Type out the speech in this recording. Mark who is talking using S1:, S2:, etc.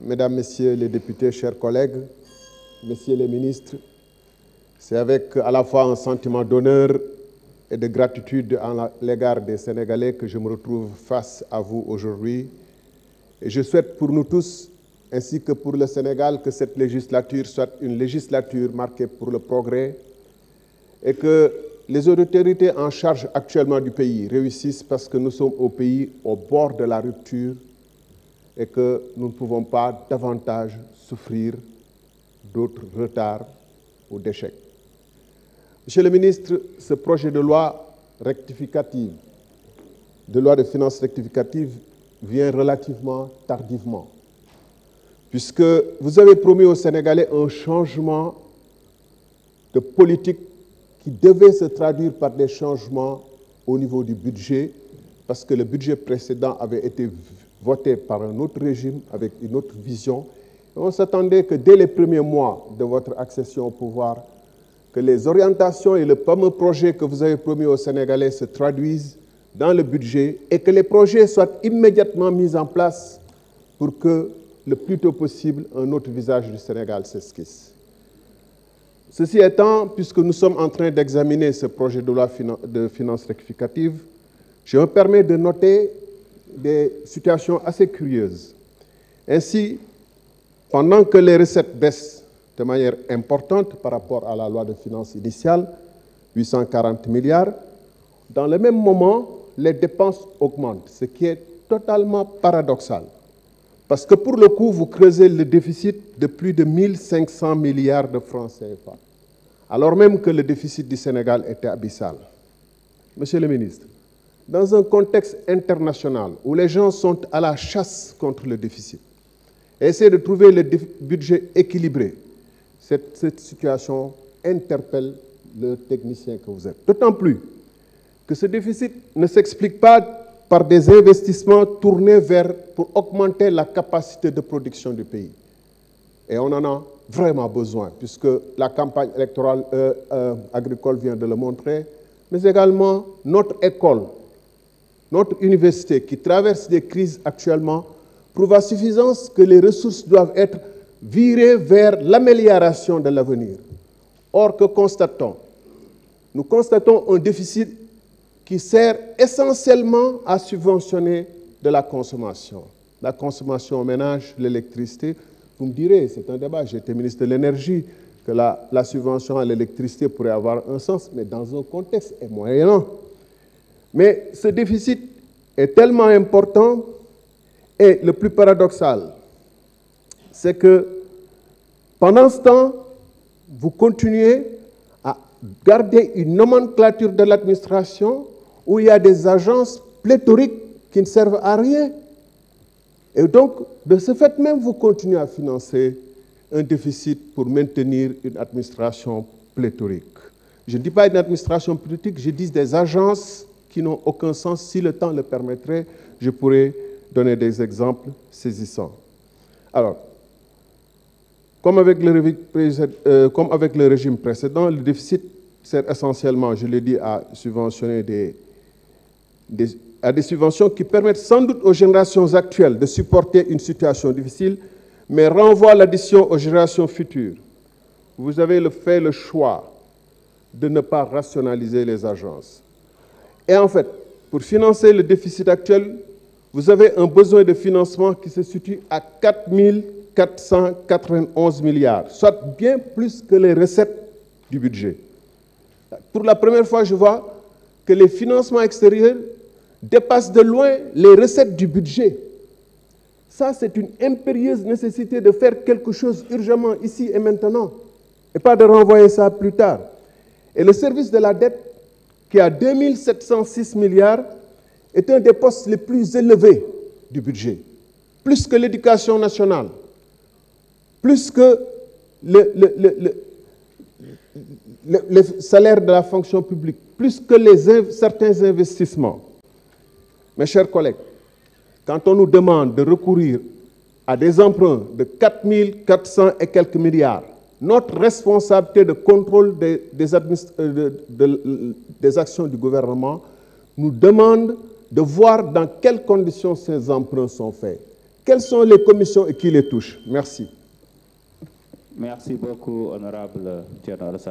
S1: Mesdames, Messieurs les députés, chers collègues, Messieurs les ministres, c'est avec à la fois un sentiment d'honneur et de gratitude à l'égard des Sénégalais que je me retrouve face à vous aujourd'hui. Et je souhaite pour nous tous, ainsi que pour le Sénégal, que cette législature soit une législature marquée pour le progrès et que les autorités en charge actuellement du pays réussissent parce que nous sommes au pays au bord de la rupture et que nous ne pouvons pas davantage souffrir d'autres retards ou d'échecs. Monsieur le ministre, ce projet de loi rectificative, de loi de finances rectificative, vient relativement tardivement, puisque vous avez promis aux Sénégalais un changement de politique qui devait se traduire par des changements au niveau du budget, parce que le budget précédent avait été voté par un autre régime, avec une autre vision. Et on s'attendait que dès les premiers mois de votre accession au pouvoir, que les orientations et le fameux projet que vous avez promis aux Sénégalais se traduisent dans le budget et que les projets soient immédiatement mis en place pour que, le plus tôt possible, un autre visage du Sénégal s'esquisse. Ceci étant, puisque nous sommes en train d'examiner ce projet de loi de finances rectificative, je me permets de noter des situations assez curieuses. Ainsi, pendant que les recettes baissent de manière importante par rapport à la loi de finances initiale, 840 milliards, dans le même moment, les dépenses augmentent, ce qui est totalement paradoxal. Parce que pour le coup, vous creusez le déficit de plus de 1500 milliards de francs CFA, alors même que le déficit du Sénégal était abyssal. Monsieur le ministre, dans un contexte international où les gens sont à la chasse contre le déficit, essayer de trouver le budget équilibré, cette situation interpelle le technicien que vous êtes. D'autant plus que ce déficit ne s'explique pas par des investissements tournés pour augmenter la capacité de production du pays. Et on en a vraiment besoin, puisque la campagne électorale agricole vient de le montrer, mais également notre école, notre université qui traverse des crises actuellement, prouve à suffisance que les ressources doivent être virées vers l'amélioration de l'avenir. Or, que constatons? Nous constatons un déficit qui sert essentiellement à subventionner de la consommation au ménage, l'électricité. Vous me direz, c'est un débat, j'ai été ministre de l'énergie, que la subvention à l'électricité pourrait avoir un sens, mais dans un contexte moyennant. Mais ce déficit est tellement important et le plus paradoxal, c'est que pendant ce temps, vous continuez à garder une nomenclature de l'administration où il y a des agences pléthoriques qui ne servent à rien. Et donc, de ce fait même, vous continuez à financer un déficit pour maintenir une administration pléthorique. Je ne dis pas une administration politique, je dis des agences qui n'ont aucun sens. Si le temps le permettrait, je pourrais donner des exemples saisissants. Alors, comme avec le régime précédent, le déficit sert essentiellement, je l'ai dit, à subventionner des subventions qui permettent sans doute aux générations actuelles de supporter une situation difficile, mais renvoient l'addition aux générations futures. Vous avez fait le choix de ne pas rationaliser les agences. Et en fait, pour financer le déficit actuel, vous avez un besoin de financement qui se situe à 4 491 milliards, soit bien plus que les recettes du budget. Pour la première fois, je vois que les financements extérieurs dépassent de loin les recettes du budget. Ça, c'est une impérieuse nécessité de faire quelque chose urgemment ici et maintenant, et pas de renvoyer ça plus tard. Et le service de la dette, qui a 2706 milliards, est un des postes les plus élevés du budget, plus que l'éducation nationale, plus que le salaire de la fonction publique, plus que certains investissements. Mes chers collègues, quand on nous demande de recourir à des emprunts de 4 400 et quelques milliards, notre responsabilité de contrôle des actions du gouvernement nous demande de voir dans quelles conditions ces emprunts sont faits. Quelles sont les commissions qui les touchent? Merci.
S2: Merci beaucoup, honorable Thierno Alassane.